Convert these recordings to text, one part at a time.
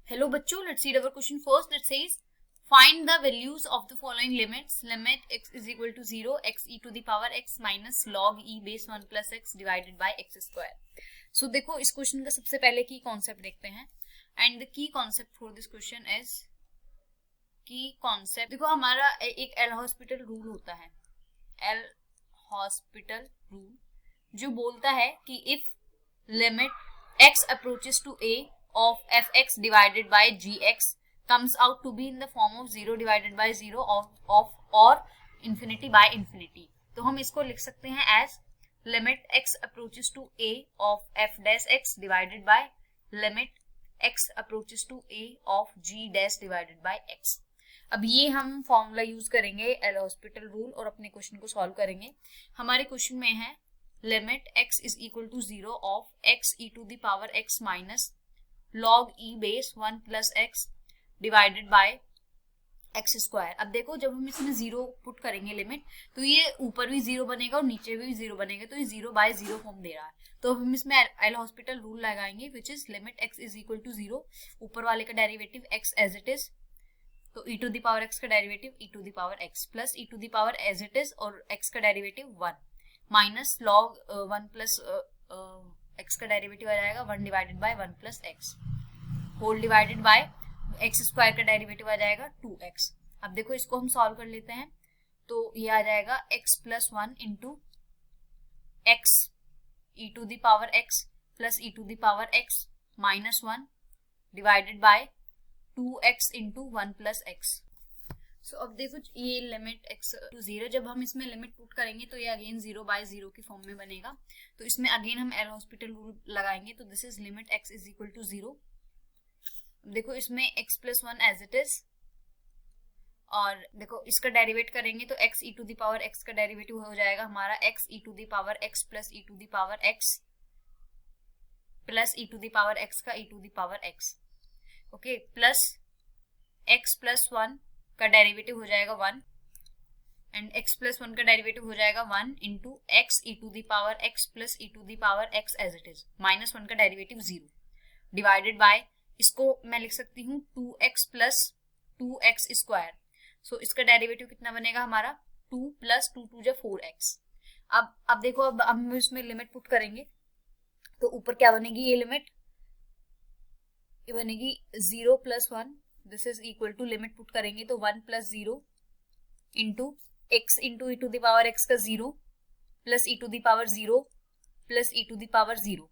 Hello बच्चों, let's read our question first. It says find the values of the following limits. Limit x is equal to 0, x e to the power x minus log e base 1 plus x divided by x square. So देखो इस question का सबसे पहले की concept देखते हैं. And the key concept for this question is की concept. देखो हमारा एक एल हॉस्पिटल रूल होता है. एल हॉस्पिटल रूल जो बोलता है कि if limit x approaches to a of fx divided by gx comes out to be in the form of 0 divided by 0 of or infinity by infinity, तो हम इसको लिख सकते हैं as limit x approaches to a of f dash x divided by limit x approaches to a of g dash divided by x. अब ये हम formula use करेंगे एल हॉस्पिटल रूल और अपने क्वेश्चन को सॉल्व करेंगे. हमारे क्वेश्चन में है limit x is equal to 0 of x e to the power x minus log e base 1 plus x divided by x square. अब देखो जब हम इसमें 0 पुट करेंगे लिमिट, तो ये ऊपर भी 0 बनेगा और नीचे भी 0 बनेगा, तो ये 0 by 0 फॉर्म दे रहा है. तो हम इसमें एल हॉस्पिटल रूल लगाएंगे which is limit x is equal to 0, ऊपर वाले का derivative x as it is, तो e to the power x का derivative e to the power x plus e to the power as it is और x का derivative 1 minus log 1 plus x का derivative आ जाएगा 1 divided by 1 plus x whole divided by x square का derivative आ जाएगा 2x. अब देखो इसको हम सॉल्व कर लेते हैं, तो ये आ जाएगा x plus 1 into x e to the power x plus e to the power x minus 1 divided by 2x into 1 plus x. So अब देखो ये लिमिट x टू 0, जब हम इसमें लिमिट पुट करेंगे तो ये अगेन 0 बाय 0 की फॉर्म में बनेगा. तो इसमें अगेन हम एल हॉस्पिटल रूल लगाएंगे, तो this is limit x is equal to 0. देखो इसमें x plus 1 as it is, और देखो इसका डेरिवेट करेंगे तो x e to the power x का डेरिवेटिव हो जाएगा हमारा x e to the power x plus e to the power x plus e to the power x का e to the power x. Okay, plus x plus 1 का derivative हो जाएगा 1 and x plus 1 का derivative हो जाएगा 1 into x e to the power x plus e to the power x as it is minus 1 का derivative 0 divided by, इसको मैं लिख सकती हूँ 2x प्लस 2x स्क्वायर. सो इसका डेरिवेटिव कितना बनेगा हमारा 2 प्लस 2 2 4x. अब देखो अब हम इसमें लिमिट पुट करेंगे तो ऊपर क्या बनेगी ये लिमिट, ये बनेगी 0 plus 1, this is equal to limit put करेंगे तो 1 plus 0 into x into e to the power x का 0 plus e to the power 0 plus e to the power 0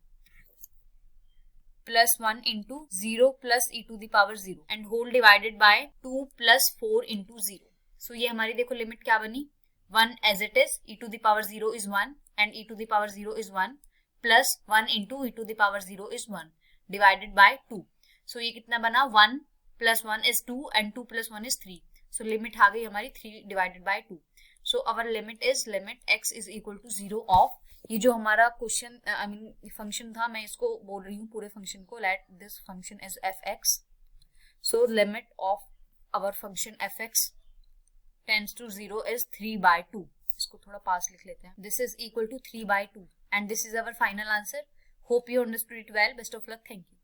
plus 1 into 0 plus e to the power 0 and whole divided by 2 plus 4 into 0. So ये हमारी देखो limit क्या बनी 1 as it is, E to the power 0 is 1 and e to the power 0 is 1 plus 1 into e to the power 0 is 1 divided by 2. So ये कितना बना 1 plus 1 is 2 and 2 plus 1 is 3. So limit आ गई हमारी 3 divided by 2. So our limit is limit x is equal to 0 of, ये जो हमारा question I mean function था, मैं इसको बोल रही हूँ पूरे फंक्शन को, let this function is fx. So limit of our function fx tends to 0 is 3 by 2. इसको थोड़ा पास लिख लेते हैं. This is equal to 3 by 2 and this is our final answer. Hope you understood it well. Best of luck. Thank you.